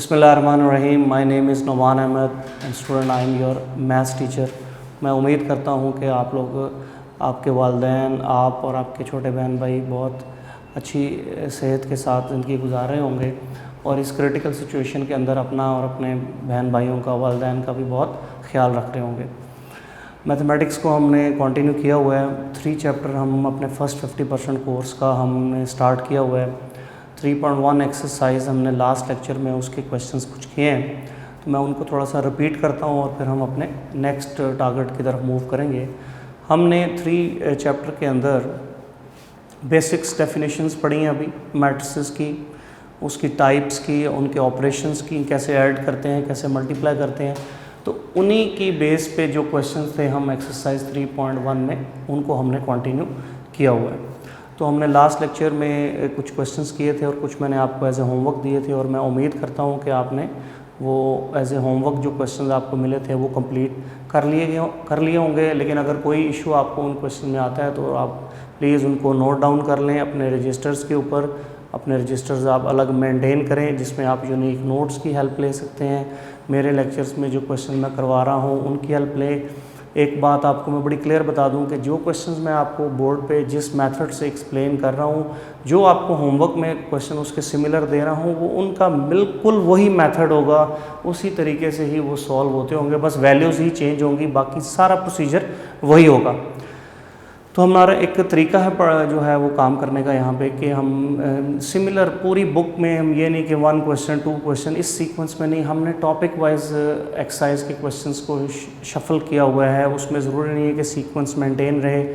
बिस्मिल्लाहिर्रहमानिर्रहीम। My name is Noman Ahmed and student I am your maths teacher. मैं उम्मीद करता हूँ कि आप लोग, आपके वालिदैन, आप और आपके छोटे बहन भाई बहुत अच्छी सेहत के साथ ज़िंदगी गुजार रहे होंगे और इस क्रिटिकल सिचुएशन के अंदर अपना और अपने बहन भाइयों का, वालिदैन का भी बहुत ख्याल रख रहे होंगे। मैथमेटिक्स को हमने कंटिन्यू किया हुआ है। 3 चैप्टर हम अपने फर्स्ट 50% कोर्स का हमने स्टार्ट किया हुआ है। 3.1 एक्सरसाइज हमने लास्ट लेक्चर में उसके क्वेश्चंस कुछ किए हैं, तो मैं उनको थोड़ा सा रिपीट करता हूँ और फिर हम अपने नेक्स्ट टारगेट की तरफ मूव करेंगे। हमने 3 चैप्टर के अंदर बेसिक्स डेफिनेशंस पढ़ी हैं अभी मैट्रिसेस की, उसकी टाइप्स की, उनके ऑपरेशंस की, कैसे ऐड करते हैं, कैसे मल्टीप्लाई करते हैं। तो उन्हीं की बेस पे जो क्वेश्चंस थे हम एक्सरसाइज 3.1 में उनको हमने कंटिन्यू किया हुआ है। तो हमने लास्ट लेक्चर में कुछ क्वेश्चंस किए थे और कुछ मैंने आपको एज ए होमवर्क दिए थे और मैं उम्मीद करता हूँ कि आपने वो एज ए होमवर्क जो क्वेश्चंस आपको मिले थे वो कंप्लीट कर लिए होंगे। लेकिन अगर कोई इशू आपको उन क्वेश्चन में आता है तो आप प्लीज़ उनको नोट डाउन कर लें अपने रजिस्टर्स के ऊपर। अपने रजिस्टर्स आप अलग मेंटेन करें जिसमें आप यूनिक नोट्स की हेल्प ले सकते हैं। मेरे लेक्चर्स में जो क्वेश्चन मैं करवा रहा हूँ उनकी हेल्प लें। एक बात आपको मैं बड़ी क्लियर बता दूं कि जो क्वेश्चंस मैं आपको बोर्ड पे जिस मेथड से एक्सप्लेन कर रहा हूँ, जो आपको होमवर्क में क्वेश्चन उसके सिमिलर दे रहा हूँ, वो उनका बिल्कुल वही मेथड होगा, उसी तरीके से ही वो सॉल्व होते होंगे, बस वैल्यूज़ ही चेंज होंगी, बाकी सारा प्रोसीजर वही होगा। तो हमारा एक तरीका है जो है वो काम करने का यहाँ पे कि हम सिमिलर पूरी बुक में हम ये नहीं कि 1 क्वेश्चन 2 क्वेश्चन इस सीक्वेंस में नहीं, हमने टॉपिक वाइज एक्सरसाइज के क्वेश्चंस को शफल किया हुआ है। उसमें ज़रूरी नहीं है कि सीक्वेंस मेंटेन रहे।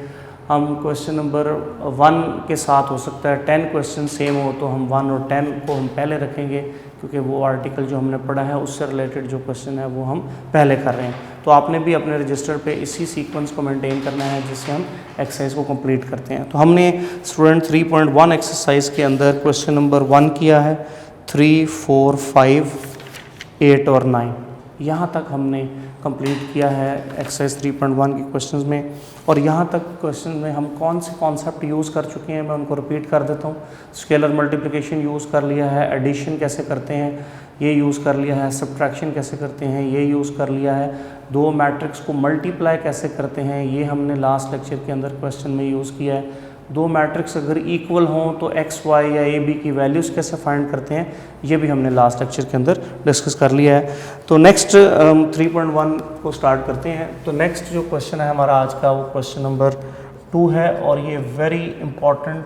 हम क्वेश्चन नंबर 1 के साथ हो सकता है 10 क्वेश्चन सेम हो तो हम 1 और 10 को हम पहले रखेंगे क्योंकि वो आर्टिकल जो हमने पढ़ा है उससे रिलेटेड जो क्वेश्चन है वो हम पहले कर रहे हैं। तो आपने भी अपने रजिस्टर पे इसी सीक्वेंस को मेंटेन करना है जिससे हम एक्सरसाइज को कंप्लीट करते हैं। तो हमने स्टूडेंट 3.1 एक्सरसाइज के अंदर क्वेश्चन नंबर 1 किया है। 3, 4, 5, 8 और 9 यहाँ तक हमने कंप्लीट किया है एक्सरसाइज 3.1 के क्वेश्चंस में। और यहाँ तक क्वेश्चन में हम कौन से कॉन्सेप्ट यूज़ कर चुके हैं मैं उनको रिपीट कर देता हूँ। स्केलर मल्टीप्लिकेशन यूज़ कर लिया है, एडिशन कैसे करते हैं ये यूज़ कर लिया है, सब्ट्रैक्शन कैसे करते हैं ये यूज़ कर लिया है, 2 मैट्रिक्स को मल्टीप्लाई कैसे करते हैं ये हमने लास्ट लेक्चर के अंदर क्वेश्चन में यूज़ किया है। 2 मैट्रिक्स अगर इक्वल हों तो एक्स वाई या ए बी की वैल्यूज़ कैसे फाइंड करते हैं ये भी हमने लास्ट लेक्चर के अंदर डिस्कस कर लिया है। तो नेक्स्ट 3.1 को स्टार्ट करते हैं। तो नेक्स्ट जो क्वेश्चन है हमारा आज का वो क्वेश्चन नंबर 2 है और ये वेरी इंपॉर्टेंट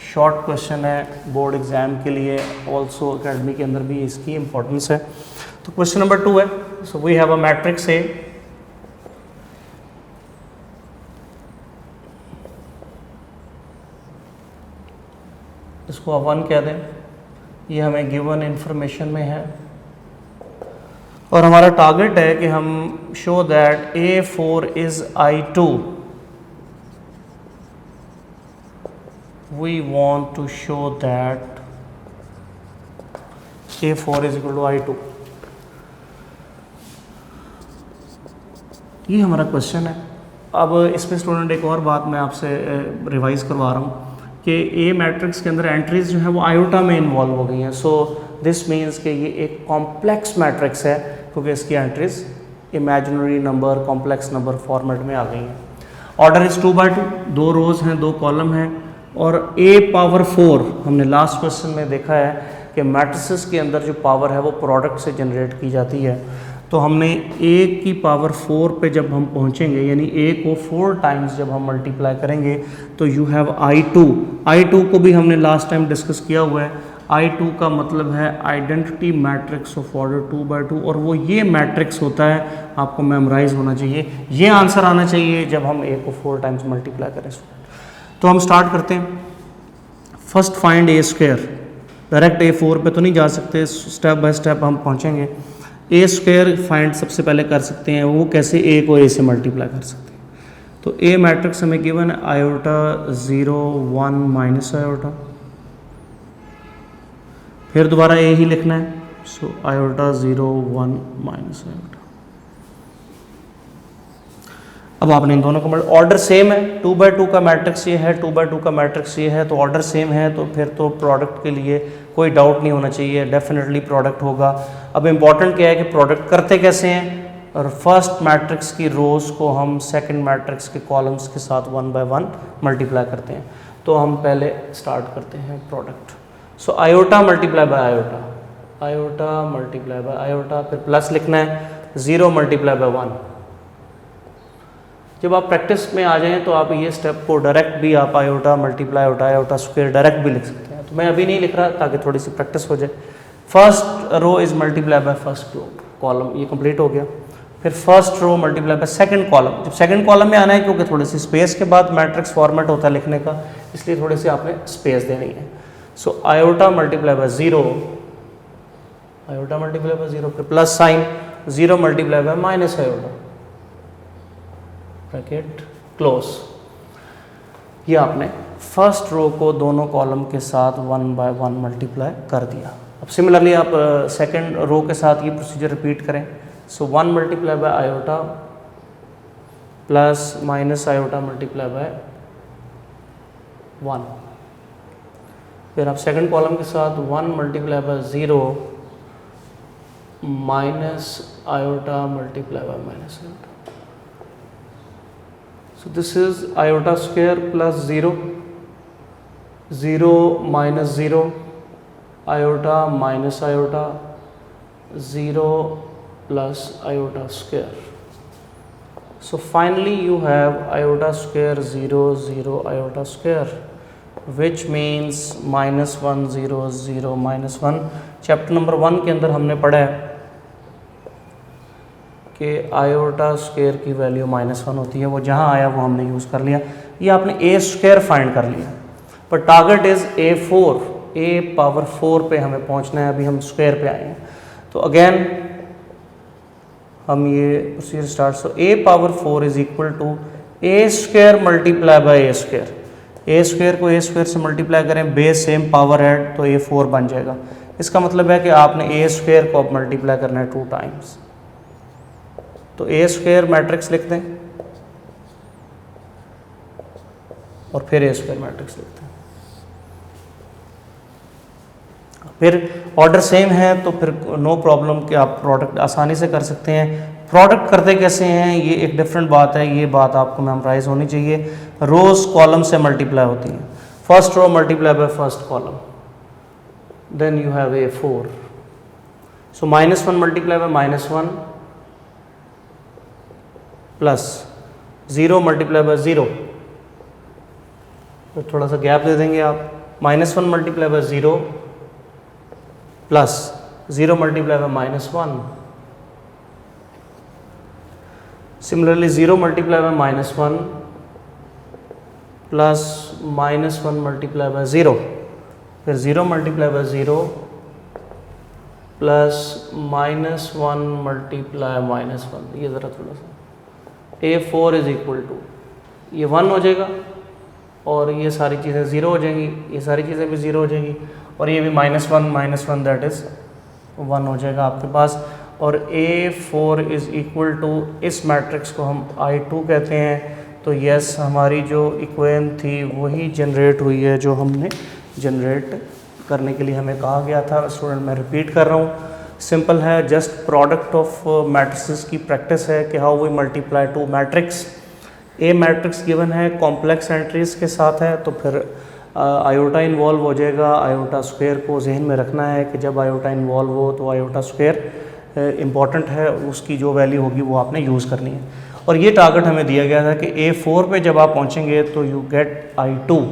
शॉर्ट क्वेश्चन है बोर्ड एग्ज़ाम के लिए, ऑल्सो अकेडमी के अंदर भी इसकी इंपॉर्टेंस है। तो क्वेश्चन नंबर 2 है। So we have a matrix A, इसको आप 1 कह दें, ये हमें गिवन इंफॉर्मेशन में है और हमारा टारगेट है कि हम show that A4 is I2। We want to show that A4 is equal to I2। ये हमारा क्वेश्चन है। अब इसमें स्टूडेंट एक और बात मैं आपसे रिवाइज करवा रहा हूँ कि ए मैट्रिक्स के अंदर एंट्रीज जो है वो आयोटा में इन्वॉल्व हो गई हैं। सो दिस मीन्स कि ये एक कॉम्प्लेक्स मैट्रिक्स है क्योंकि इसकी entries imaginary number, complex number format में आ गई हैं। ऑर्डर इज 2/2, 2 रोज हैं, 2 कॉलम हैं और A⁴ हमने लास्ट क्वेश्चन में देखा है कि मैट्रिसेस के अंदर जो पावर है वो प्रोडक्ट से जनरेट की जाती है। तो हमने A⁴ पे जब हम पहुंचेंगे यानी A को 4 टाइम्स जब हम मल्टीप्लाई करेंगे तो यू हैव I2 को भी हमने लास्ट टाइम डिस्कस किया हुआ है। I2 का मतलब है आइडेंटिटी मैट्रिक्स ऑफ ऑर्डर 2/2 और वो ये मैट्रिक्स होता है, आपको मेमोराइज होना चाहिए, ये आंसर आना चाहिए जब हम A को 4 टाइम्स मल्टीप्लाई करें। तो हम स्टार्ट करते हैं। First find A²। Direct A4 पे तो नहीं जा सकते, स्टेप बाय स्टेप हम पहुँचेंगे। A² फाइंड सबसे पहले कर सकते हैं, वो कैसे A को A से मल्टीप्लाई कर सकते हैं। तो A मैट्रिक्स हमें गिवन है आयोटा 0 1 माइनस आयोटा, फिर दोबारा A ही लिखना है। So iota 0 1 minus iota. अब आपने इन दोनों का ऑर्डर सेम है, 2/2 का मैट्रिक्स ये है, 2/2 का मैट्रिक्स ये है, तो ऑर्डर सेम है तो फिर तो प्रोडक्ट के लिए कोई डाउट नहीं होना चाहिए, डेफिनेटली प्रोडक्ट होगा। अब इम्पॉर्टेंट क्या है कि प्रोडक्ट करते कैसे हैं, और फर्स्ट मैट्रिक्स की रोज़ को हम सेकंड मैट्रिक्स के कॉलम्स के साथ 1 बाय 1 मल्टीप्लाई करते हैं। तो हम पहले स्टार्ट करते हैं product. So iota multiply by iota, iota multiply by iota, फिर प्लस लिखना है, 0 मल्टीप्लाई बाय 1। जब आप प्रैक्टिस में आ जाएं तो आप ये स्टेप को डायरेक्ट भी आप iota multiply iota iota square direct भी लिख सकते हैं। तो मैं अभी नहीं लिख रहा ताकि थोड़ी सी प्रैक्टिस हो जाए। First row is multiply by first row column, ये कंप्लीट हो गया। फिर first row multiply by second column, जब सेकंड कॉलम में आना है क्योंकि थोड़ी सी स्पेस के बाद मैट्रिक्स फॉर्मेट होता है लिखने का, इसलिए थोड़ी सी आपने स्पेस देनी है। So iota multiply by 0, iota multiply by 0, फिर plus sign, 0 multiply by minus iota, bracket close. ये आपने फर्स्ट रो को दोनों कॉलम के साथ 1 बाय 1 मल्टीप्लाई कर दिया। अब सिमिलरली आप सेकंड रो के साथ ये प्रोसीजर रिपीट करें। सो 1 multiply by iota plus minus iota multiply by 1, फिर आप सेकंड कॉलम के साथ 1 multiply by 0 minus iota multiply by minus iota. So this is iota square plus 0, 0 minus 0, iota minus iota, 0 plus iota square. So finally you have iota square 0, 0 iota square, which means minus 1, 0, 0, minus 1. Chapter number 1 के अंदर हमने पढ़ा है कि iota square की value -1 होती है, वो जहाँ आया वो हमने यूज़ कर लिया। ये आपने ए स्क्वायर फाइंड कर लिया, पर target is A4, A power 4 पे हमें पहुँचना है। अभी हम स्क्वायर पे आए हैं, तो अगेन हम ये procedure start. So A power 4 is equal to A square multiply by A square. A square को ए स्क्वायर से मल्टीप्लाई करें, बेस सेम पावर ऐड, तो A4 बन जाएगा। इसका मतलब है कि आपने ए स्क्वायर को अब मल्टीप्लाई करना है 2 टाइम्स। तो ए स्क्वायर मैट्रिक्स लिख दें और फिर ए स्क्वायर मैट्रिक्स लिखते हैं। फिर ऑर्डर सेम है तो फिर नो प्रॉब्लम कि आप प्रोडक्ट आसानी से कर सकते हैं। प्रोडक्ट करते कैसे हैं ये एक डिफरेंट बात है, ये बात आपको मेमोराइज होनी चाहिए। रोज कॉलम से मल्टीप्लाई होती हैं। First row multiply by first column, then you have A4। So -1 multiply by -1 plus 0 multiply by 0, तो थोड़ा सा गैप दे देंगे आप। -1 multiply by 0 plus 0 multiply by -1, similarly 0 multiply by -1 plus -1 multiply by 0, फिर 0 मल्टीप्लाई बाय 0 प्लस -1 मल्टीप्लाई -1। ये ज़रा थोड़ा सा A4 इज इक्वल टू, ये 1 हो जाएगा और ये सारी चीज़ें 0 हो जाएंगी, ये सारी चीज़ें भी 0 हो जाएंगी और ये भी -1 दैट इज़ 1 हो जाएगा आपके पास। और A4 इज़ इक्वल टू, इस मैट्रिक्स को हम I2 कहते हैं। तो यस, हमारी जो इक्वेशन थी वही जनरेट हुई है जो हमने जनरेट करने के लिए हमें कहा गया था। स्टूडेंट मैं रिपीट कर रहा हूँ, सिंपल है, जस्ट प्रोडक्ट ऑफ मैट्रिसेस की प्रैक्टिस है कि how we multiply 2 matrix. A matrix given है, कॉम्प्लेक्स एंट्रीज के साथ है, तो फिर आयोटा इन्वॉल्व हो जाएगा। आयोटा स्क्वायर को जहन में रखना है कि जब आयोटा इन्वॉल्व हो तो आयोटा स्क्वायर इम्पॉर्टेंट है, उसकी जो वैल्यू होगी वो आपने यूज़ करनी है। और ये टारगेट हमें दिया गया था कि A4 पे जब आप पहुँचेंगे तो यू गेट I2,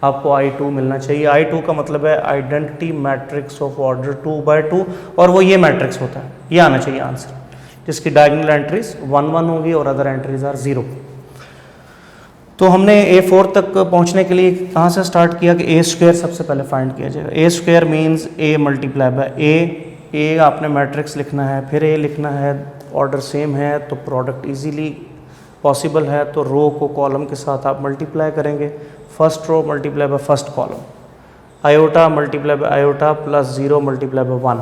आपको I2 मिलना चाहिए। I2 का मतलब है identity matrix of order 2 by 2, और वो ये मैट्रिक्स होता है, ये आना चाहिए आंसर, जिसकी डायगोनल एंट्रीज 1 1 होगी और अदर एंट्रीज आर 0। तो हमने A4 तक पहुंचने के लिए कहाँ से स्टार्ट किया कि ए स्क्वायर सबसे पहले फाइंड किया जाएगा। A square means A multiply by A आपने मैट्रिक्स लिखना है, फिर A लिखना है, ऑर्डर सेम है तो प्रोडक्ट इजीली पॉसिबल है। तो रो को कॉलम के साथ आप मल्टीप्लाई करेंगे। First row multiply by first column, iota multiply by iota plus 0 multiply by 1,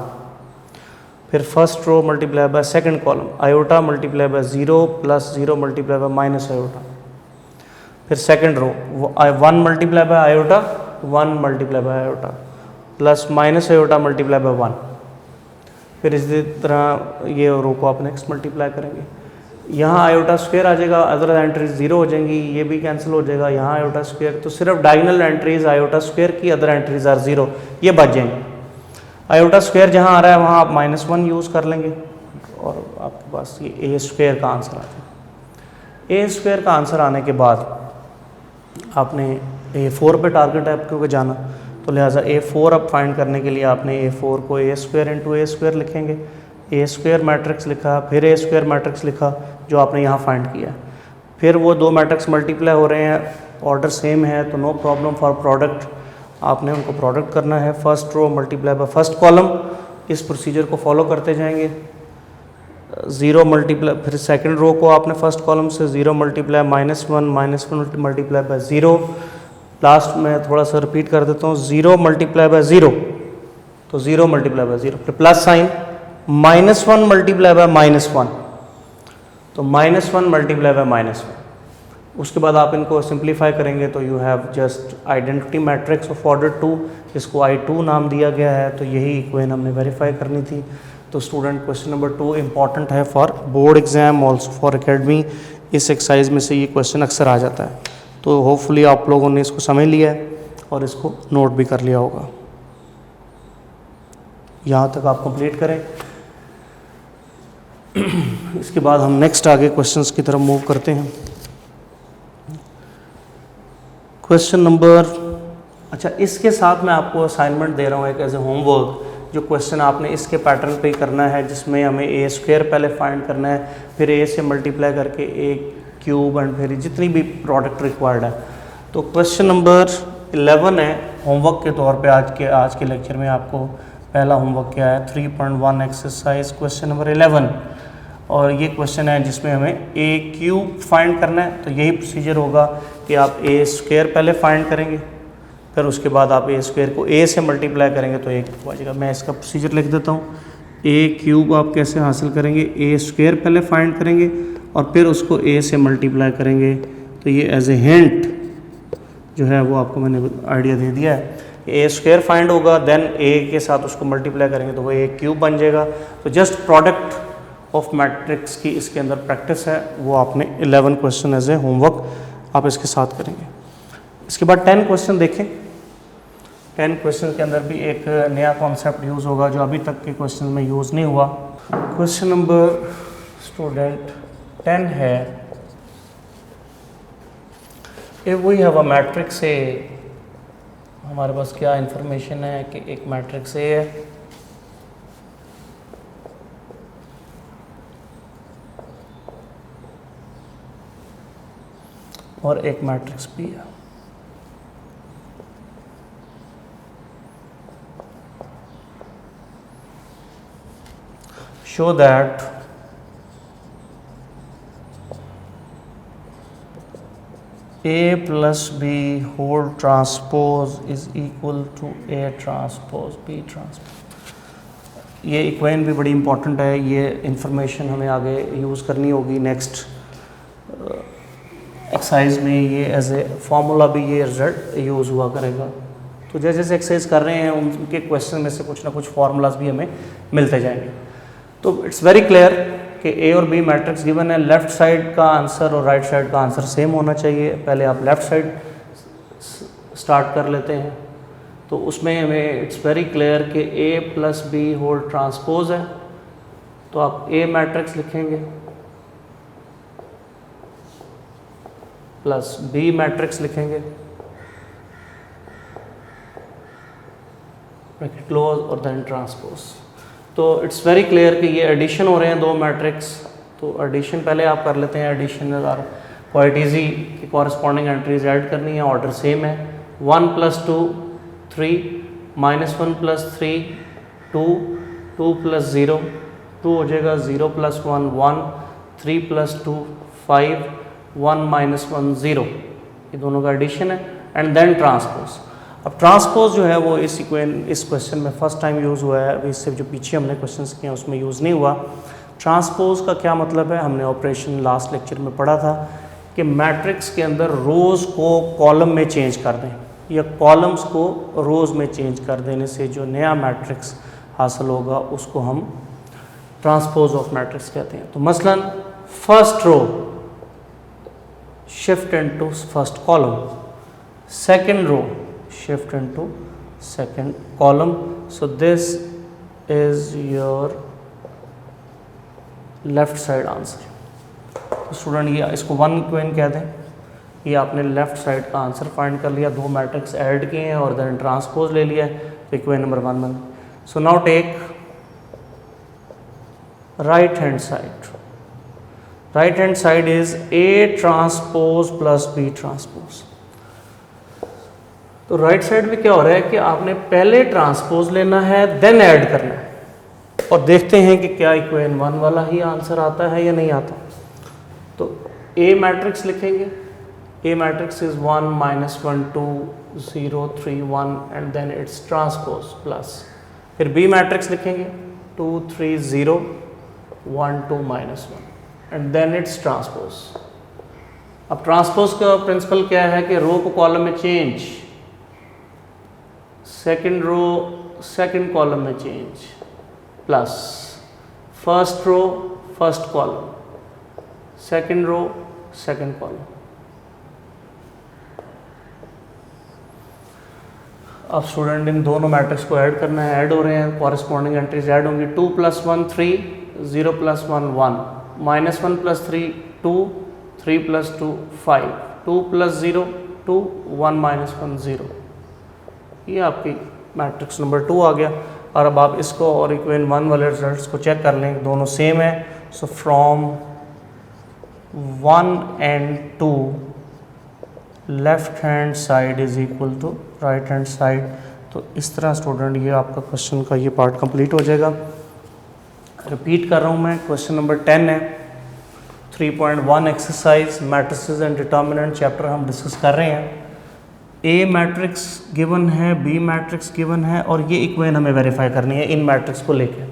फिर first row multiply by second column, iota multiply by 0 plus 0 multiply by minus iota, फिर second row 1 multiply by iota 1 multiply by iota, plus minus iota multiply by 1। फिर इसी तरह ये रो को आप next multiply करेंगे, यहाँ आयोटा स्क्वायर आ जाएगा, अदर एंट्रीज जीरो हो जाएंगी, ये भी कैंसिल हो जाएगा, यहाँ आयोटा स्क्वायर, तो सिर्फ डायगोनल एंट्रीज आयोटा स्क्वायर की, अदर एंट्रीज आर जीरो, ये बच जाएंगे। आयोटा स्क्वायर जहाँ आ रहा है वहाँ आप -1 यूज़ कर लेंगे और आपके पास ये ए स्क्वायर का आंसर आ जाएगा। ए स्क्वायर का आंसर आने के बाद आपने A4 पे टारगेट है क्योंकि जाना, तो लिहाजा A4 अब फाइंड करने के लिए आपने A4 को A square into A square लिखेंगे, A स्क्वायर मैट्रिक्स लिखा, फिर A स्क्वायर मैट्रिक्स लिखा जो आपने यहाँ फाइंड किया। फिर वो दो मैट्रिक्स मल्टीप्लाई हो रहे हैं, ऑर्डर सेम है, तो नो प्रॉब्लम फॉर प्रोडक्ट, आपने उनको प्रोडक्ट करना है। First row multiply by first column, इस प्रोसीजर को फॉलो करते जाएंगे। 0 मल्टीप्लाई, फिर सेकंड रो को आपने फर्स्ट कॉलम से 0 मल्टीप्लाई -1 मल्टीप्लाई बाय 0, लास्ट में थोड़ा सा रिपीट कर देता हूँ, 0 मल्टीप्लाई बाय 0, तो 0 मल्टीप्लाई बाय 0, फिर प्लस साइन, -1 मल्टीप्लाई बाय -1, तो -1 मल्टीप्लाई बाय -1। उसके बाद आप इनको सिंप्लीफाई करेंगे तो you have just identity matrix of order 2, इसको I2 नाम दिया गया है, तो यही इक्वेशन हमने वेरीफाई करनी थी। तो स्टूडेंट क्वेश्चन नंबर 2 इंपॉर्टेंट है for board exam, also for academy, इस एक्सरसाइज में से ये क्वेश्चन अक्सर आ जाता है। तो होपफुली आप लोगों ने इसको समझ लिया है और इसको नोट भी कर लिया होगा। यहाँ तक आप कंप्लीट करें, इसके बाद हम नेक्स्ट आगे क्वेश्चंस की तरफ मूव करते हैं। क्वेश्चन नंबर, अच्छा इसके साथ मैं आपको असाइनमेंट दे रहा हूँ एक एज ए होमवर्क, जो क्वेश्चन आपने इसके पैटर्न पे ही करना है, जिसमें हमें A स्क्वायर पहले फाइंड करना है, फिर A से मल्टीप्लाई करके A क्यूब एंड फिर जितनी भी प्रोडक्ट रिक्वायर्ड है। तो क्वेश्चन नंबर 11 है होमवर्क के तौर पे आज के लेक्चर में आपको पहला होमवर्क क्या है, 3.1 एक्सरसाइज क्वेश्चन नंबर 11, और ये क्वेश्चन है जिसमें हमें A क्यूब फाइंड करना है। तो यही प्रोसीजर होगा कि आप A स्क्वायर पहले फाइंड करेंगे, फिर उसके बाद आप A स्क्वायर को A से मल्टीप्लाई करेंगे तो एक हो जाएगा। मैं इसका प्रोसीजर लिख देता हूँ। A क्यूब आप कैसे हासिल करेंगे, A स्क्वायर पहले फाइंड करेंगे और फिर उसको A से मल्टीप्लाई करेंगे। तो ये एज ए हिंट जो है वो आपको मैंने आइडिया दे दिया है। A स्क्वायर फाइंड होगा, देन A के साथ उसको मल्टीप्लाई करेंगे तो वो A क्यूब बन जाएगा। तो जस्ट प्रोडक्ट ऑफ मैट्रिक्स की इसके अंदर प्रैक्टिस है, वो आपने 11 क्वेश्चन एज ए होमवर्क आप इसके साथ करेंगे। इसके बाद 10 क्वेश्चन देखें। 10 क्वेश्चन के अंदर भी एक नया कॉन्सेप्ट यूज़ होगा जो अभी तक के क्वेश्चन में यूज़ नहीं हुआ। क्वेश्चन नंबर स्टूडेंट 10 है, if we have a matrix A, हमारे पास क्या इंफॉर्मेशन है कि एक मैट्रिक्स ए है और एक मैट्रिक्स बी है। Show that A plus B whole transpose is equal to A transpose B transpose। ये इक्वेशन भी बड़ी इंपॉर्टेंट है, ये इंफॉर्मेशन हमें आगे यूज़ करनी होगी नेक्स्ट एक्सरसाइज में। ये एज ए फार्मूला भी ये रिजल्ट यूज़ हुआ करेगा। तो जैसे जैसे एक्सरसाइज कर रहे हैं उनके क्वेश्चन में से कुछ ना कुछ फार्मूलाज भी हमें मिलते जाएंगे। तो इट्स वेरी क्लियर कि ए और बी मैट्रिक्स गिवन है, लेफ्ट साइड का आंसर और राइट साइड का आंसर सेम होना चाहिए। पहले आप लेफ्ट साइड स्टार्ट कर लेते हैं, तो उसमें हमें इट्स वेरी क्लियर कि ए प्लस बी होल ट्रांसपोज है, तो आप ए मैट्रिक्स लिखेंगे प्लस बी मैट्रिक्स लिखेंगे, क्लोज और देन ट्रांसपोज। तो इट्स वेरी क्लियर कि ये एडिशन हो रहे हैं दो मैट्रिक्स। तो एडिशन पहले आप कर लेते हैं, एडिशन आर क्वाइट ईजी की कॉरस्पॉन्डिंग एंट्रीज ऐड करनी है, ऑर्डर सेम है। 1 + 2 3, -1 + 3 2, 2 + 0 2 हो जाएगा, 0 + 1 1, 3 + 2 5, 1 - 1 0, ये दोनों का एडिशन है। And then transpose. अब ट्रांसपोज जो है वो इस क्वेश्चन में फर्स्ट टाइम यूज़ हुआ है, इससे जो पीछे हमने क्वेश्चंस किए हैं उसमें यूज़ नहीं हुआ। ट्रांसपोज का क्या मतलब है, हमने ऑपरेशन लास्ट लेक्चर में पढ़ा था कि मैट्रिक्स के अंदर रोज़ को कॉलम में चेंज कर दें। या कॉलम्स को रोज़ में चेंज कर देने से जो नया मैट्रिक्स हासिल होगा उसको हम ट्रांसपोज ऑफ मैट्रिक्स कहते हैं। तो मसलन first row shift into first column, second row shift into second column. So this is your left side answer. तो स्टूडेंट ये इसको वन इक्वेशन कह दें, ये आपने लेफ्ट साइड का आंसर फाइंड कर लिया, दो मैट्रिक्स ऐड किए हैं और देन ट्रांसपोज ले लिया है, तो इक्वेशन नंबर 1 बन। So now take right hand side. Right hand side is A transpose plus B transpose. तो राइट साइड में क्या हो रहा है कि आपने पहले ट्रांसपोज लेना है देन ऐड करना है, और देखते हैं कि क्या इक्वेशन 1 वाला ही आंसर आता है या नहीं आता। तो A मैट्रिक्स लिखेंगे, A matrix is 1 -1 2 0 3 1 and then its transpose plus, फिर B मैट्रिक्स लिखेंगे 2 3 0 1 2 -1 एंड देन इट्स ट्रांसपोज। अब ट्रांसपोज का प्रिंसिपल क्या है कि रो को कॉलम में change, second row second column में change, plus first row first column, second row second column. अब स्टूडेंट इन दोनों मैट्रिक्स को ऐड करना है, ऐड हो रहे हैं, कॉरेस्पॉन्डिंग एंट्रीज ऐड होंगी। 2 + 1 3, 0 + 1 1, -1 + 3 2, 3 + 2 5, 2 + 0 2, 1 - 1 0। ये आपकी मैट्रिक्स नंबर 2 आ गया। और अब आप इसको और इक्वेशन 1 वाले रिजल्ट्स को चेक कर लें, दोनों सेम है। So from 1 and 2 left hand side is equal to right hand side. तो इस तरह स्टूडेंट ये आपका क्वेश्चन का ये पार्ट कंप्लीट हो जाएगा। रिपीट कर रहा हूँ मैं, क्वेश्चन नंबर 10 है 3.1 exercise matrices and determinant chapter हम डिस्कस कर रहे हैं। ए मैट्रिक्स गिवन है, बी मैट्रिक्स गिवन है और ये इक्वेशन हमें वेरीफाई करनी है इन मैट्रिक्स को लेके।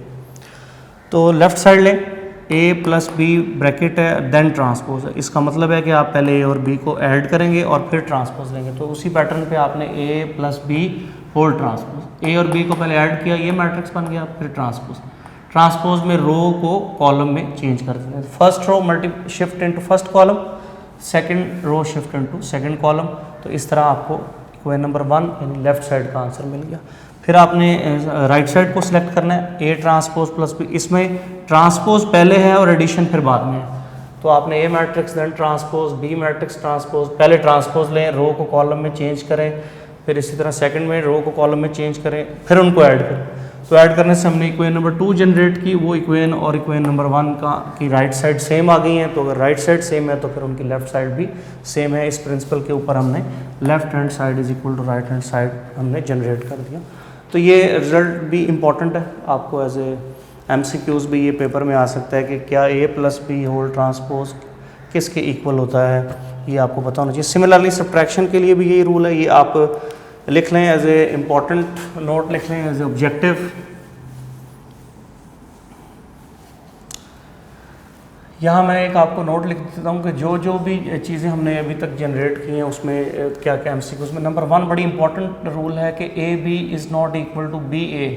तो लेफ्ट साइड लें, a + b ब्रैकेट है देन ट्रांसपोज है। इसका मतलब है कि आप पहले a और b को ऐड करेंगे और फिर ट्रांसपोज लेंगे। तो उसी पैटर्न पे आपने a + b whole transpose, a और b को पहले ऐड किया, ये मैट्रिक्स बन गया, फिर ट्रांसपोज। ट्रांसपोज में रो को कॉलम में चेंज कर देते हैं। First row shift into first column, second row shift into second column. तो इस तरह आपको इक्वेशन नंबर 1 यानी लेफ्ट साइड का आंसर मिल गया। फिर आपने राइट साइड को सिलेक्ट करना है, A ट्रांसपोज प्लस B। इसमें ट्रांसपोज पहले है और एडिशन फिर बाद में है। तो आपने A matrix then transpose, B matrix transpose, पहले ट्रांसपोज लें, रो को कॉलम में चेंज करें, फिर इसी तरह सेकंड में रो को कॉलम में चेंज करें, फिर उनको ऐड करें। तो ऐड करने से हमने इक्वेशन नंबर 2 जनरेट की, वो इक्वेशन और इक्वेशन नंबर 1 की राइट साइड सेम आ गई हैं। तो अगर राइट साइड सेम है तो फिर उनकी लेफ्ट साइड भी सेम है। इस प्रिंसिपल के ऊपर हमने left hand side is equal to right hand side हमने जनरेट कर दिया। तो ये रिजल्ट भी इम्पॉर्टेंट है, आपको एज ए MCQs भी ये पेपर में आ सकता है कि क्या A + B होल ट्रांसपोज किसके इक्वल होता है, ये आपको पता होना चाहिए। सिमिलरली सब्ट्रैक्शन के लिए भी यही रूल है, ये आप लिख लें एज ए इम्पॉर्टेंट नोट, लिख लें एज ए ऑब्जेक्टिव। यहाँ मैं एक आपको नोट लिख देता हूँ कि जो जो भी चीज़ें हमने अभी तक जनरेट की हैं उसमें क्या क्या MCQs में नंबर 1 बड़ी इंपॉर्टेंट रूल है कि AB is not equal to BA,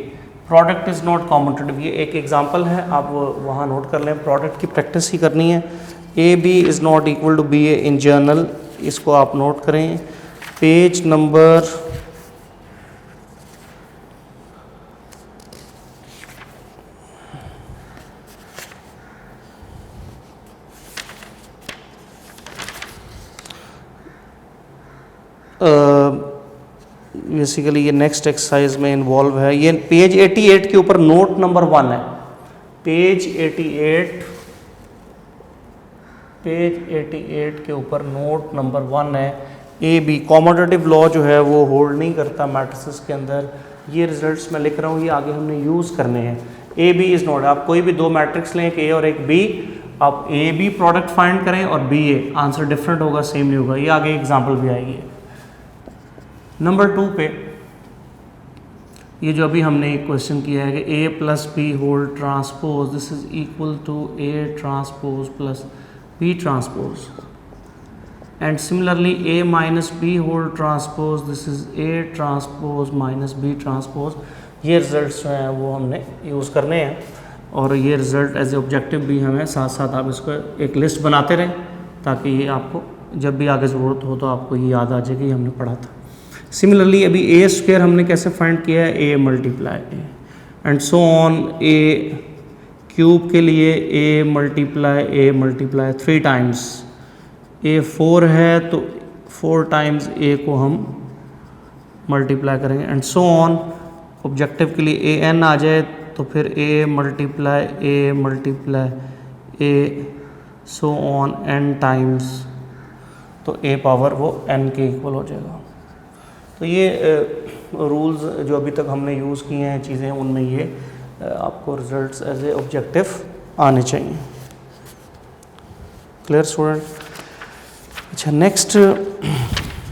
product is not commutative. ये एक एग्जांपल है, आप वहाँ नोट कर लें, प्रोडक्ट की प्रैक्टिस ही करनी है। AB is not equal to BA in general, इसको आप नोट करें। पेज नंबर बेसिकली ये नेक्स्ट एक्सरसाइज में इन्वॉल्व है। ये पेज 88 के ऊपर नोट नंबर 1 है। पेज 88 के ऊपर नोट नंबर 1 है। AB कॉमोडेटिव लॉ जो है वो होल्ड नहीं करता मैट्रिसेस के अंदर। ये रिजल्ट्स मैं लिख रहा हूँ, ये आगे हमने यूज़ करने हैं। AB इज़ नॉट, आप कोई भी दो मैट्रिक्स लें, एक A और एक B, आप AB प्रोडक्ट फाइंड करें और BA, आंसर डिफरेंट होगा, सेम नहीं होगा। ये आगे एग्जाम्पल भी आएगी। नंबर 2 पे ये जो अभी हमने एक क्वेश्चन किया है कि A + B whole transpose this is equal to A transpose plus B transpose. And similarly A minus B whole transpose, this is A transpose minus B transpose. ये रिजल्ट्स जो हैं वो हमने यूज़ करने हैं, और ये रिज़ल्ट एज ए ऑब्जेक्टिव भी हमें साथ साथ आप इसको एक लिस्ट बनाते रहें, ताकि ये आपको जब भी आगे ज़रूरत हो तो आपको ये याद आ जाए कि हमने पढ़ा था। सिमिलरली अभी ए स्क्वायर हमने कैसे फाइंड किया है, A multiply A and so on. A cube के लिए ए मल्टीप्लाई 3 टाइम्स, ए 4 है तो 4 टाइम्स ए को हम मल्टीप्लाई करेंगे एंड सो ऑन। ऑब्जेक्टिव के लिए ए एन आ जाए तो फिर A multiply A so on n times, तो ए पावर वो एन के इक्वल हो जाएगा। तो ये रूल्स जो अभी तक हमने यूज़ किए हैं चीज़ें, उनमें ये आपको रिजल्ट्स एज ए ऑब्जेक्टिव आने चाहिए। Clear student? अच्छा, नेक्स्ट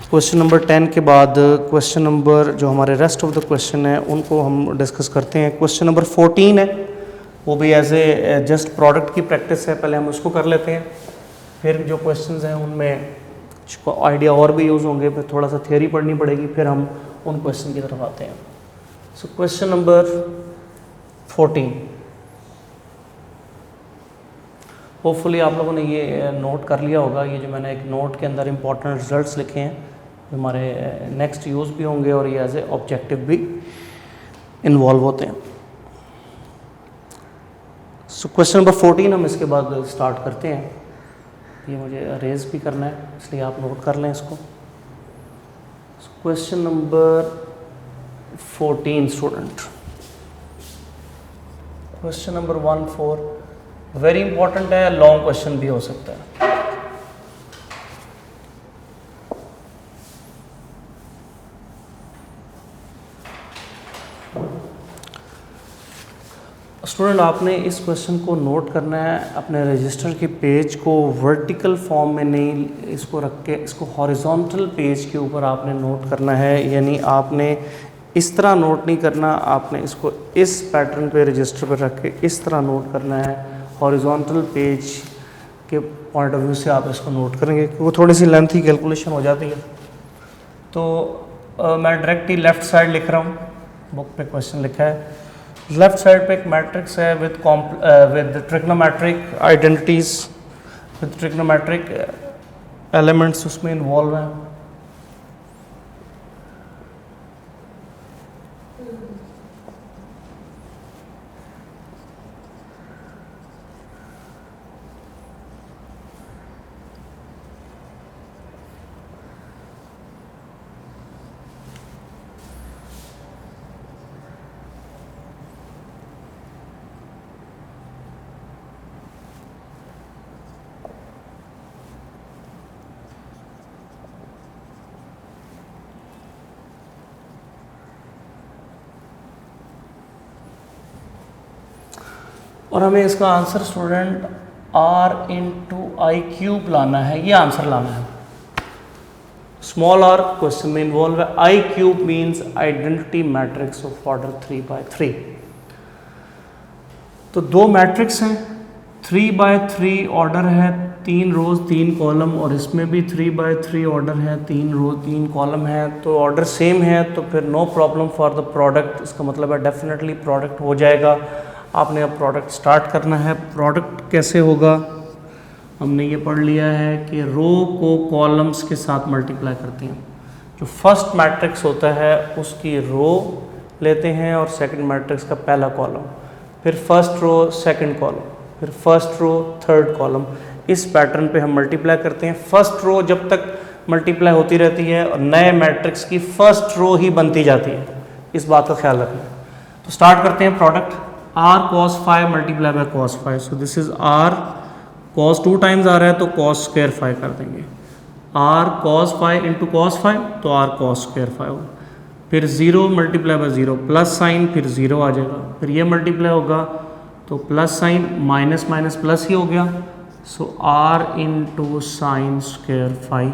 क्वेश्चन नंबर 10 के बाद क्वेश्चन नंबर जो हमारे रेस्ट ऑफ द क्वेश्चन है उनको हम डिस्कस करते हैं। क्वेश्चन नंबर 14 है, वो भी एज ए जस्ट प्रोडक्ट की प्रैक्टिस है, पहले हम उसको कर लेते हैं, फिर जो क्वेश्चंस हैं उनमें आइडिया और भी यूज़ होंगे, फिर थोड़ा सा थियोरी पढ़नी पड़ेगी, फिर हम उन क्वेश्चन की तरफ आते हैं। सो क्वेश्चन नंबर 14, होपफुली आप लोगों ने ये नोट कर लिया होगा। ये जो मैंने एक नोट के अंदर इंपॉर्टेंट रिजल्ट्स लिखे हैं, हमारे नेक्स्ट यूज़ भी होंगे और ये एज ए ऑब्जेक्टिव भी इन्वॉल्व होते हैं। सो क्वेश्चन नंबर 14 हम इसके बाद स्टार्ट करते हैं। ये मुझे अरेज भी करना है, इसलिए आप नोट कर लें इसको। Question number 14 student, question number 14 very important है, लॉन्ग क्वेश्चन भी हो सकता है। स्टूडेंट, आपने इस क्वेश्चन को नोट करना है, अपने रजिस्टर के पेज को वर्टिकल फॉर्म में नहीं इसको रख के, इसको हॉरिजॉन्टल पेज के ऊपर आपने नोट करना है। यानी आपने इस तरह नोट नहीं करना, आपने इसको इस पैटर्न पे रजिस्टर पर रख के इस तरह नोट करना है। हॉरिजॉन्टल पेज के पॉइंट ऑफ व्यू से आप इसको नोट करेंगे, वो थोड़ी सी लेंथी कैलकुलेशन हो जाती है। तो मैं डायरेक्ट ही लेफ़्ट साइड लिख रहा हूँ, बुक पे क्वेश्चन लिखा है। लेफ्ट साइड पे एक मैट्रिक्स है with trigonometric identities, with trigonometric elements उसमें इन्वॉल्व हैं। और हमें इसका answer student r into I cube लाना है, ये आंसर लाना है। स्मॉल r क्वेश्चन में इन्वॉल्व है। I cube means identity matrix of order 3/3। तो दो मैट्रिक्स हैं, 3/3 ऑर्डर है, 3 रोज 3 कॉलम, और इसमें भी 3/3 ऑर्डर है, 3 रोज 3 कॉलम है। तो ऑर्डर सेम है, तो फिर no problem for the product. इसका मतलब है डेफिनेटली प्रोडक्ट हो जाएगा। आपने अब प्रोडक्ट स्टार्ट करना है। प्रोडक्ट कैसे होगा, हमने ये पढ़ लिया है कि रो को कॉलम्स के साथ मल्टीप्लाई करते हैं। जो फर्स्ट मैट्रिक्स होता है उसकी रो लेते हैं और सेकंड मैट्रिक्स का पहला कॉलम, फिर फर्स्ट रो सेकंड कॉलम, फिर फर्स्ट रो थर्ड कॉलम। इस पैटर्न पे हम मल्टीप्लाई करते हैं। फर्स्ट रो जब तक मल्टीप्लाई होती रहती है और नए मैट्रिक्स की फर्स्ट रो ही बनती जाती है, इस बात का ख्याल रखना। तो स्टार्ट करते हैं product. r cos 5 multiply by cos 5, so this is r cos 2 times आ रहा है तो cos स्क्वायर 5 कर देंगे। r cos 5 इंटू cos 5 तो r cos स्क्वायर 5 होगा। फिर 0 मल्टीप्लाई बाय 0 प्लस साइन, फिर 0 आ जाएगा। फिर ये मल्टीप्लाई होगा तो plus sine minus minus plus ही हो गया, so r into sine square 5।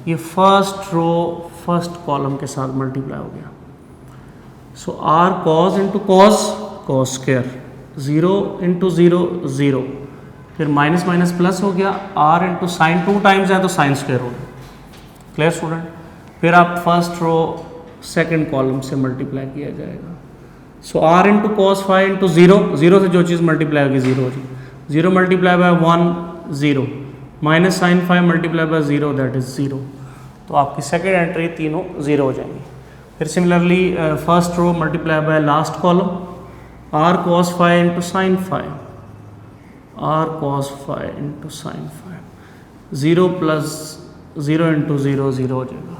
ये फर्स्ट रो फर्स्ट कॉलम के साथ मल्टीप्लाई हो गया। So r cos into cos cos square, 0 into 0 0, फिर माइनस माइनस प्लस हो गया। r इंटू साइन 2 टाइम्स है तो साइन स्क्वायर हो गया। Clear student. फिर आप फर्स्ट रो सेकंड कॉलम से मल्टीप्लाई किया जाएगा। So R into cos five into zero, zero से जो चीज़ मल्टीप्लाई होगी जीरो हो जाएगी, zero multiply by one zero, minus sine five multiply by zero that is zero. तो आपकी सेकेंड एंट्री तीनों जीरो हो जाएंगी। फिर similarly first row multiply by last column, R cos five into sine five, R cos five into sine five, zero plus zero into zero zero हो जाएगा।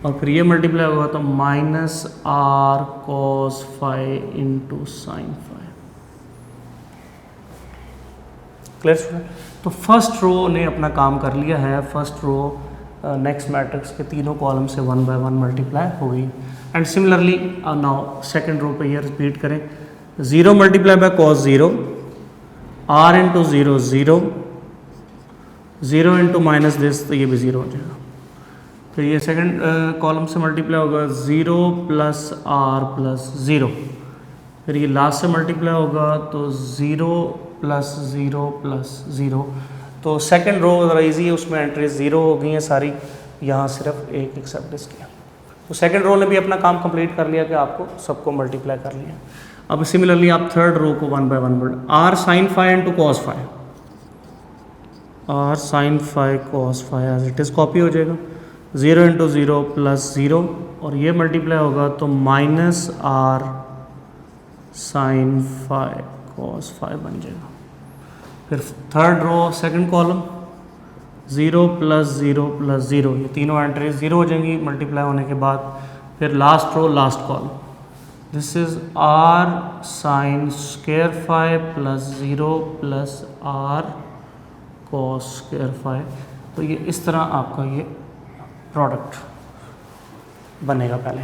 और फिर ये मल्टीप्लाई होगा तो minus R cos five into sine five. Clear student. तो first row ने अपना काम कर लिया है। फर्स्ट रो नेक्स्ट मैट्रिक्स के तीनों कॉलम से वन बाय वन मल्टीप्लाई हो गई। And similarly now second row पे ये रिपीट करें, zero multiply by cos zero, R into zero zero, zero into minus this, तो ये भी जीरो हो जाएगा। फिर ये सेकंड कॉलम से मल्टीप्लाई होगा, zero plus R plus zero. फिर ये लास्ट से मल्टीप्लाई होगा तो zero plus zero plus zero. तो सेकंड रो ज़रा ईजी है, उसमें एंट्रीज ज़ीरो हो गई हैं सारी, यहाँ सिर्फ एक एक्सेप्ट किया। तो सेकंड रो ने भी अपना काम कंप्लीट कर लिया कि आपको सबको मल्टीप्लाई कर लिया। अब सिमिलरली आप थर्ड रो को वन बाय वन बोल, R sine five into cos five, R sine five cos five as it is copy हो जाएगा, zero into zero plus zero, और ये मल्टीप्लाई होगा तो minus R sine five cos five बन जाएगा। फिर third row second column, zero plus zero, ये तीनों एंट्रीज ज़ीरो हो जाएंगी मल्टीप्लाई होने के बाद। फिर last row last column, this is R sine square five plus zero plus R cos square five. तो ये इस तरह आपका ये प्रोडक्ट बनेगा पहले।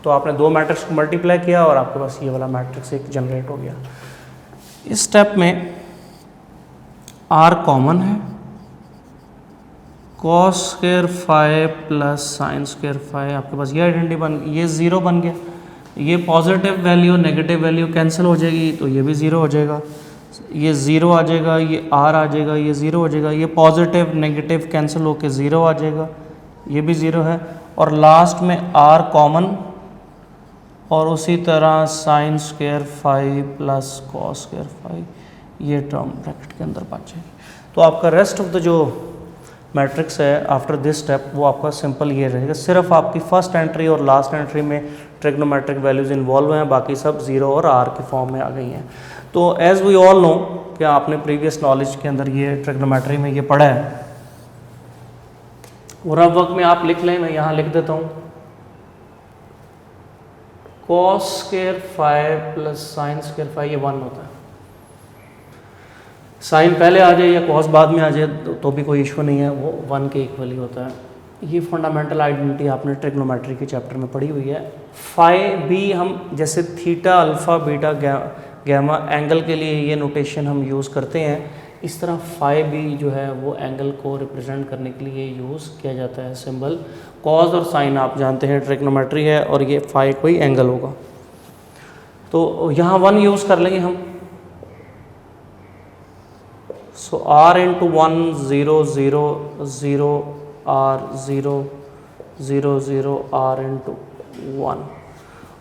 तो आपने दो मैट्रिक्स को मल्टीप्लाई किया और आपके पास ये वाला मैट्रिक्स एक जनरेट हो गया। इस स्टेप में आर कॉमन है, cos square five plus sign square five, आपके पास ये आइडेंटिटी बन, ये ज़ीरो बन गया। ये positive value negative value cancel हो जाएगी तो ये भी ज़ीरो हो जाएगा, ये ज़ीरो आ जाएगा, ये आर आ जाएगा, ये ज़ीरो हो जाएगा, ये पॉजिटिव नेगेटिव कैंसिल होकर ज़ीरो आ जाएगा, ये भी ज़ीरो है। और लास्ट में आर कॉमन, और उसी तरह sign square five plus cos square five, ये टर्म ब्रैकेट के अंदर बच जाएगी। तो आपका रेस्ट ऑफ द जो मैट्रिक्स है आफ्टर दिस स्टेप वो आपका सिंपल ये रहेगा। सिर्फ आपकी फर्स्ट एंट्री और लास्ट एंट्री में ट्रिग्नोमेट्रिक वैल्यूज़ इन्वॉल्व हैं, बाकी सब ज़ीरो और आर के फॉर्म में आ गई हैं। तो एज़ वी ऑल नो कि आपने प्रीवियस नॉलेज के अंदर ये ट्रिग्नोमेट्री में ये पढ़ा है, और अब वक्त में आप लिख लें, मैं यहाँ लिख देता हूँ, cos square five plus sign square five, ये वन होता है। साइन पहले आ जाए या कॉस बाद में आ जाए तो भी कोई इशू नहीं है, वो वन के इक्वल ही होता है। ये फंडामेंटल आइडेंटिटी आपने ट्रिग्नोमेट्री के चैप्टर में पढ़ी हुई है। फाइव भी हम जैसे theta alpha beta gamma angle के लिए ये नोटेशन हम यूज़ करते हैं, इस तरह फाइव भी जो है वो एंगल को रिप्रेजेंट करने के लिए यूज़ किया जाता है सिंबल। कॉस और साइन आप जानते हैं ट्रिग्नोमेट्री है, और ये फाइव कोई एंगल होगा। तो यहाँ वन यूज़ कर लेंगे हम। So R into one zero zero zero R zero zero zero R into one,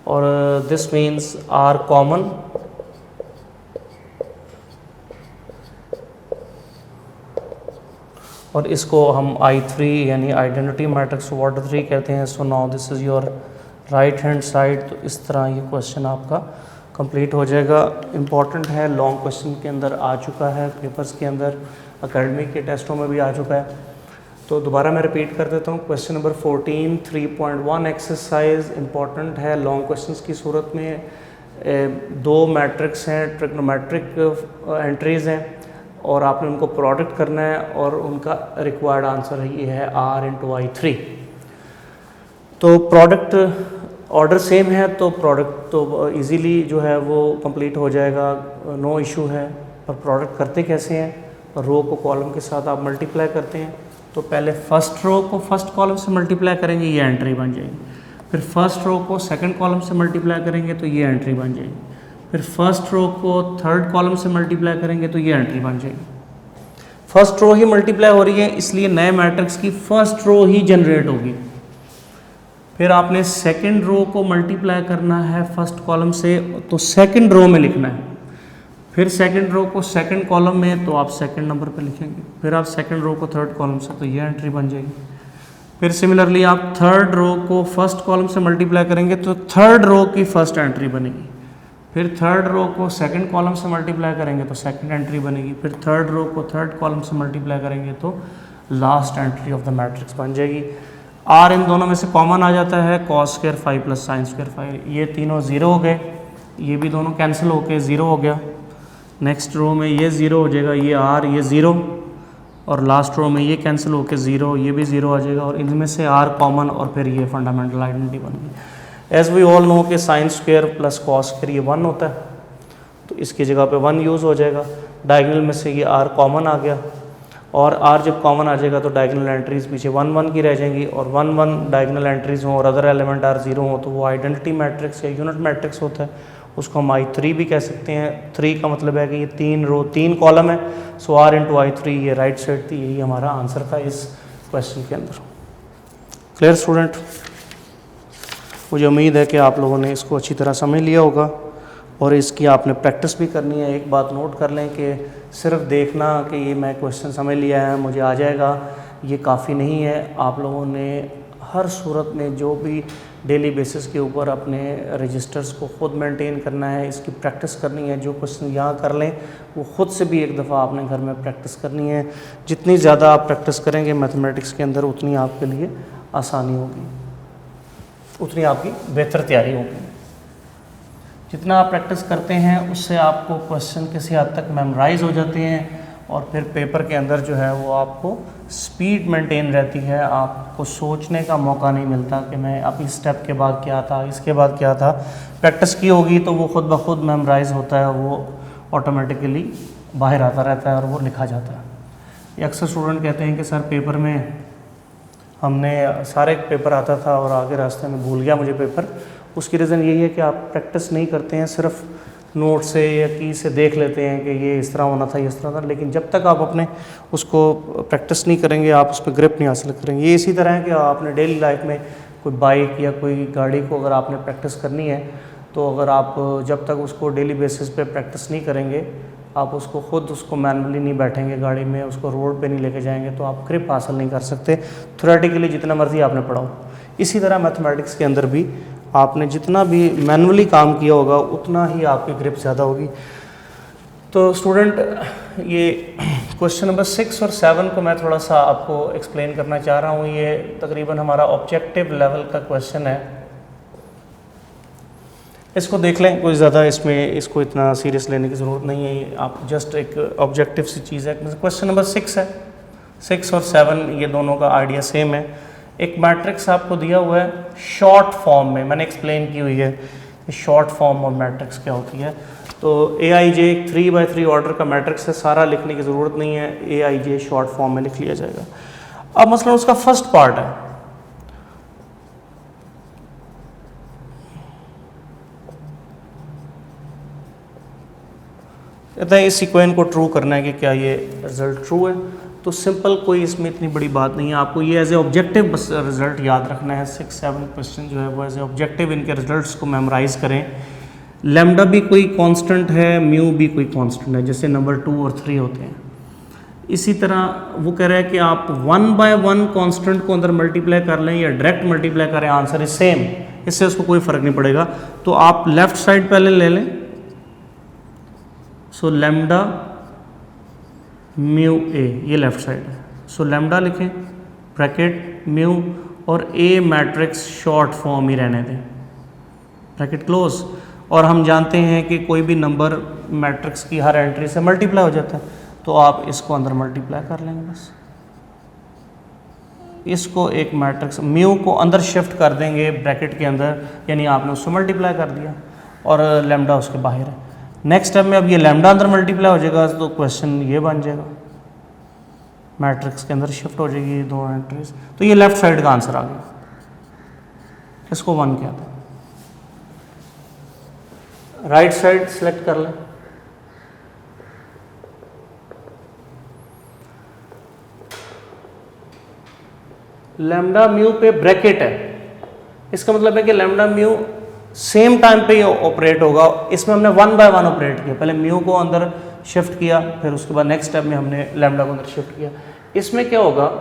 और दिस मीन्स आर कॉमन, और इसको हम I3 यानी आइडेंटिटी मैट्रिक्स ऑर्डर 3 कहते हैं। So now this is your right hand side. तो इस तरह ये क्वेश्चन आपका कंप्लीट हो जाएगा। इम्पॉर्टेंट है, लॉन्ग क्वेश्चन के अंदर आ चुका है, पेपर्स के अंदर, एकेडमिक के टेस्टों में भी आ चुका है। तो दोबारा मैं रिपीट कर देता हूँ। क्वेश्चन नंबर 14 3.1 एक्सरसाइज इम्पॉर्टेंट है। लॉन्ग क्वेश्चंस की सूरत में दो मैट्रिक्स हैं, ट्रिग्नोमेट्रिक एंट्रीज़ हैं, और आपने उनको प्रोडक्ट करना है, और उनका रिक्वायर्ड आंसर ये है R इंटू I3। तो प्रोडक्ट ऑर्डर सेम है तो प्रोडक्ट तो इजीली जो है वो कंप्लीट हो जाएगा, नो इशू है। पर प्रोडक्ट करते कैसे हैं? रो को कॉलम के साथ आप मल्टीप्लाई करते हैं। तो पहले फर्स्ट रो को फर्स्ट कॉलम से मल्टीप्लाई करेंगे, ये एंट्री बन जाएगी। फिर फर्स्ट रो को सेकंड कॉलम से मल्टीप्लाई करेंगे तो ये एंट्री बन जाएगी। फिर फर्स्ट रो को थर्ड कॉलम से मल्टीप्लाई करेंगे तो ये एंट्री बन जाएगी। फर्स्ट रो ही मल्टीप्लाई हो रही है, इसलिए नए मैट्रिक्स की फर्स्ट रो ही जनरेट होगी। फिर आपने सेकंड रो को मल्टीप्लाई करना है फर्स्ट कॉलम से, तो सेकंड रो में लिखना है। फिर सेकंड रो को सेकंड कॉलम में, तो आप सेकंड नंबर पे लिखेंगे। फिर आप सेकंड रो को थर्ड कॉलम से, तो ये एंट्री बन जाएगी। फिर सिमिलरली आप थर्ड रो को फर्स्ट कॉलम से मल्टीप्लाई करेंगे तो थर्ड रो की फर्स्ट एंट्री बनेगी। फिर थर्ड रो को सेकंड कॉलम से मल्टीप्लाई करेंगे तो सेकंड एंट्री बनेगी। फिर थर्ड रो को थर्ड कॉलम से मल्टीप्लाई करेंगे तो last entry of the matrix बन जाएगी। आर इन दोनों में से कॉमन आ जाता है, cos square 5 plus sign square 5, ये तीनों ज़ीरो हो गए, ये भी दोनों कैंसिल होके ज़ीरो हो गया। नेक्स्ट रो में ये ज़ीरो हो जाएगा, ये आर ये ज़ीरो, और लास्ट रो में ये कैंसिल होके ज़ीरो, ये भी ज़ीरो आ जाएगा, और इनमें से आर कॉमन, और फिर ये फंडामेंटल आइडेंटिटी बन गई। एज वी ऑल नो कि sine square plus cos square ये 1 होता है, तो इसकी जगह पे 1 यूज़ हो जाएगा। डायगोनल में से ये आर कॉमन आ गया, और आर जब कॉमन आ जाएगा तो डायगोनल एंट्रीज पीछे 1 1 की रह जाएंगी, और 1 1 डायगोनल एंट्रीज हों और अदर एलिमेंट आर 0 हो तो वो आइडेंटिटी मैट्रिक्स या यूनिट मैट्रिक्स होता है। उसको हम I3 भी कह सकते हैं। 3 का मतलब है कि ये 3 रो 3 कॉलम है, सो R इंटू I3 ये राइट साइड थी। यही हमारा आंसर था इस क्वेश्चन के अंदर। Clear student? मुझे उम्मीद है कि आप लोगों ने इसको अच्छी तरह समझ लिया होगा और इसकी आपने प्रैक्टिस भी करनी है। एक बात नोट कर लें कि सिर्फ देखना कि ये मैं क्वेश्चन समझ लिया है, मुझे आ जाएगा, ये काफ़ी नहीं है। आप लोगों ने हर सूरत में जो भी डेली बेसिस के ऊपर अपने रजिस्टर्स को ख़ुद मेंटेन करना है, इसकी प्रैक्टिस करनी है। जो क्वेश्चन यहाँ कर लें वो ख़ुद से भी एक दफ़ा आपने घर में प्रैक्टिस करनी है। जितनी ज़्यादा आप प्रैक्टिस करेंगे मैथमेटिक्स के अंदर, उतनी आपके लिए आसानी होगी, उतनी आपकी बेहतर तैयारी होगी। जितना आप प्रैक्टिस करते हैं उससे आपको क्वेश्चन किसी हद तक मेमोराइज हो जाते हैं, और फिर पेपर के अंदर जो है वो आपको स्पीड मेंटेन रहती है। आपको सोचने का मौका नहीं मिलता कि मैं अब इस स्टेप के बाद क्या था, इसके बाद क्या था। प्रैक्टिस की होगी तो वो खुद ब खुद मेमोराइज होता है, वो ऑटोमेटिकली बाहर आता रहता है और वो लिखा जाता है। ये अक्सर स्टूडेंट कहते हैं कि सर पेपर में हमने सारे पेपर आता था और आगे रास्ते में भूल गया मुझे पेपर। उसकी रीज़न यही है कि आप प्रैक्टिस नहीं करते हैं, सिर्फ नोट से या की से देख लेते हैं कि ये इस तरह होना था, ये इस तरह था, लेकिन जब तक आप अपने उसको प्रैक्टिस नहीं करेंगे आप उस पर ग्रिप नहीं हासिल करेंगे। ये इसी तरह है कि आपने डेली लाइफ में कोई बाइक या कोई गाड़ी को अगर आपने प्रैक्टिस करनी है, तो अगर आप जब तक उसको डेली बेसिस पे प्रैक्टिस नहीं करेंगे, आप उसको खुद उसको मैनुअली नहीं बैठेंगे गाड़ी में, उसको रोड पे नहीं लेके जाएंगे, तो आप ग्रिप हासिल नहीं कर सकते। थ्योरेटिकली जितना मर्जी आपने पढ़ा हो, इसी तरह मैथमेटिक्स के अंदर भी आपने जितना भी मैनुअली काम किया होगा उतना ही आपकी ग्रिप ज़्यादा होगी। तो स्टूडेंट, ये क्वेश्चन नंबर 6 और 7 को मैं थोड़ा सा आपको एक्सप्लेन करना चाह रहा हूँ। ये तकरीबन हमारा ऑब्जेक्टिव लेवल का क्वेश्चन है। इसको देख लें, कोई ज़्यादा इसमें इसको इतना सीरियस लेने की ज़रूरत नहीं है। आप जस्ट एक ऑब्जेक्टिव सी चीज़ है। क्वेश्चन नंबर 6 है, 6 और 7 ये दोनों का आइडिया सेम है। एक मैट्रिक्स आपको दिया हुआ है शॉर्ट फॉर्म में, मैंने एक्सप्लेन की हुई है शॉर्ट फॉर्म और मैट्रिक्स क्या होती है। तो AIJ 3x3 ऑर्डर का मैट्रिक्स है, सारा लिखने की ज़रूरत नहीं है, AIJ शॉर्ट फॉर्म में लिख लिया जाएगा। अब मसलन उसका फर्स्ट पार्ट है, कहते हैं इस सीक्वेंस को ट्रू करना है कि क्या ये रिजल्ट ट्रू है। तो सिंपल, कोई इसमें इतनी बड़ी बात नहीं है। आपको ये एज ए ऑब्जेक्टिव बस रिजल्ट याद रखना है। 6 7 क्वेश्चन जो है वो एज ए ऑब्जेक्टिव इनके रिजल्ट्स को मेमोराइज करें। लैम्डा भी कोई कांस्टेंट है, म्यू भी कोई कांस्टेंट है, जैसे नंबर 2 और 3 होते हैं। इसी तरह वो कह रहा है कि आप 1 बाय 1 कांस्टेंट को अंदर मल्टीप्लाई कर लें या डायरेक्ट मल्टीप्लाई करें, आंसर इज सेम, इससे उसको कोई फ़र्क नहीं पड़ेगा। तो आप लेफ्ट साइड पहले ले लें। सो लैम्डा म्यू ए, ये लेफ्ट साइड है। सो लैम्डा लिखें ब्रैकेट म्यू और ए मैट्रिक्स शॉर्ट फॉर्म ही रहने दें, ब्रैकेट क्लोज। और हम जानते हैं कि कोई भी नंबर मैट्रिक्स की हर एंट्री से मल्टीप्लाई हो जाता है, तो आप इसको अंदर मल्टीप्लाई कर लेंगे बस। इसको एक मैट्रिक्स म्यू को अंदर शिफ्ट कर देंगे ब्रैकेट के अंदर, यानी आपने उसको मल्टीप्लाई कर दिया और लैम्डा उसके बाहर है। नेक्स्ट स्टेप में अब ये लैम्डा अंदर मल्टीप्लाई हो जाएगा, तो क्वेश्चन ये बन जाएगा, मैट्रिक्स के अंदर शिफ्ट हो जाएगी दो एंट्रीज। तो ये लेफ्ट साइड का आंसर आ गया, इसको 1 कहते हैं। राइट साइड सिलेक्ट कर लें। लैम्डा म्यू पे ब्रैकेट है, इसका मतलब है कि लैम्डा म्यू सेम टाइम पे ही ऑपरेट होगा। इसमें हमने 1 बाय 1 ऑपरेट किया, पहले म्यू को अंदर शिफ्ट किया, फिर उसके बाद नेक्स्ट स्टेप में हमने लैम्डा को अंदर शिफ्ट किया। इसमें क्या होगा,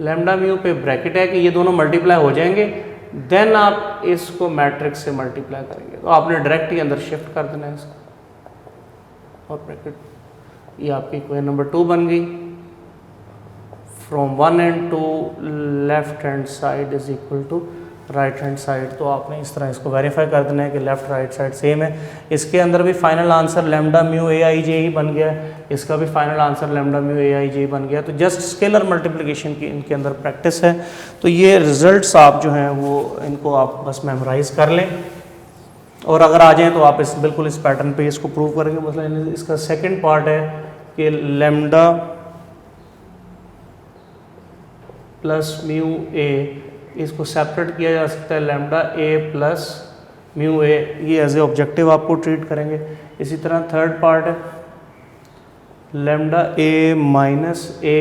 लैम्डा म्यू पे ब्रैकेट है कि ये दोनों मल्टीप्लाई हो जाएंगे, देन आप इसको मैट्रिक्स से मल्टीप्लाई करेंगे, तो आपने डायरेक्ट ही अंदर शिफ्ट कर देना है इसको, और ब्रैकेट, ये आपकी इक्वेशन नंबर 2 बन गई। From one and two left hand side is equal to right hand side, तो आपने इस तरह इसको वेरीफाई कर देना है कि लेफ्ट राइट साइड सेम है। इसके अंदर भी final answer lambda mu A आई जे ही बन गया है, इसका भी final answer lambda mu A आई जे बन गया। तो जस्ट स्केलर मल्टीप्लिकेशन की इनके अंदर प्रैक्टिस है। तो ये रिजल्ट्स आप जो हैं वो इनको आप बस मेमोराइज कर लें, और अगर आ जाएँ तो आप इस बिल्कुल इस पैटर्न पर इसको प्रूव करेंगे। मतलब इसका सेकेंड पार्ट है कि लैम्डा प्लस म्यू ए, इसको सेपरेट किया जा सकता है lambda A plus mu A, ये एज ए ऑब्जेक्टिव आपको ट्रीट करेंगे। इसी तरह थर्ड पार्ट है लैम्डा ए माइनस ए,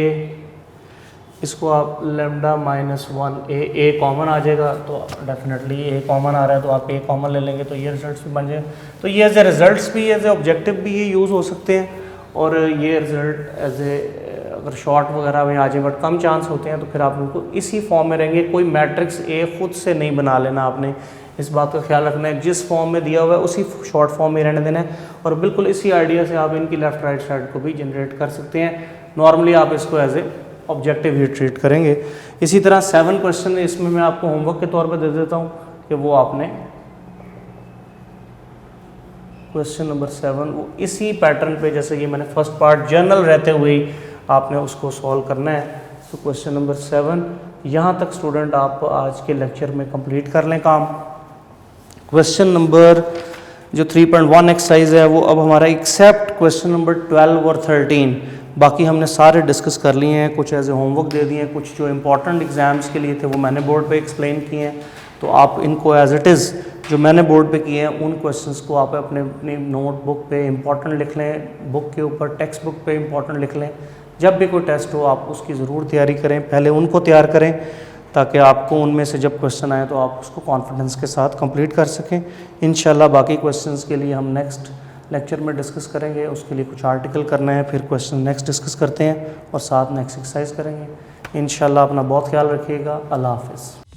इसको आप लैम्डा माइनस 1 ए कॉमन आ जाएगा, तो डेफिनेटली ए कॉमन आ रहा है तो आप ए कॉमन ले लेंगे, तो ये रिजल्ट्स भी बन जाएंगे। तो ये एज ए रिजल्ट्स भी एज ए ऑब्जेक्टिव भी ये यूज़ हो सकते हैं, और ये रिजल्ट एज ए अगर शॉर्ट वगैरह में आ जाए बट कम चांस होते हैं तो फिर आप उनको इसी फॉर्म में रहेंगे। कोई मैट्रिक्स ए खुद से नहीं बना लेना, आपने इस बात का ख्याल रखना है, जिस फॉर्म में दिया हुआ है उसी शॉर्ट फॉर्म में रहने देना है, और बिल्कुल इसी आइडिया से आप इनकी लेफ्ट राइट साइड को भी जनरेट कर सकते हैं। नॉर्मली आप इसको एज ए ऑब्जेक्टिव ही ट्रीट करेंगे। इसी तरह 7 क्वेश्चन इसमें मैं आपको होमवर्क के तौर पर दे देता हूँ कि वो आपने क्वेश्चन नंबर 7 वो इसी पैटर्न पे, जैसे ये मैंने फर्स्ट पार्ट जर्नल रहते हुए ही आपने उसको सॉल्व करना है। तो क्वेश्चन नंबर 7 यहाँ तक स्टूडेंट आप आज के लेक्चर में कंप्लीट कर लें काम। क्वेश्चन नंबर जो 3.1 एक्सरसाइज है वो अब हमारा एक्सेप्ट क्वेश्चन नंबर 12 और 13, बाकी हमने सारे डिस्कस कर लिए हैं, कुछ एज ए होमवर्क दे दिए हैं, कुछ जो इंपॉर्टेंट एग्जाम्स के लिए थे वो मैंने बोर्ड पे एक्सप्लेन किए हैं। तो आप इनको एज इट इज़ जो मैंने बोर्ड पे किए हैं उन क्वेश्चंस को आप अपनी नोटबुक पे इंपॉर्टेंट लिख लें, बुक के ऊपर टेक्स्ट बुक पे इंपॉर्टेंट लिख लें। जब भी कोई टेस्ट हो आप उसकी ज़रूर तैयारी करें, पहले उनको तैयार करें ताकि आपको उनमें से जब क्वेश्चन आए तो आप उसको कॉन्फिडेंस के साथ कंप्लीट कर सकें। इंशाल्लाह बाकी क्वेश्चंस के लिए हम नेक्स्ट लेक्चर में डिस्कस करेंगे, उसके लिए कुछ आर्टिकल करना है, फिर क्वेश्चन नेक्स्ट डिस्कस करते हैं और साथ नेक्स्ट एक्सरसाइज करेंगे। इंशाल्लाह अपना बहुत ख्याल रखिएगा। अल्लाह हाफ़िज़।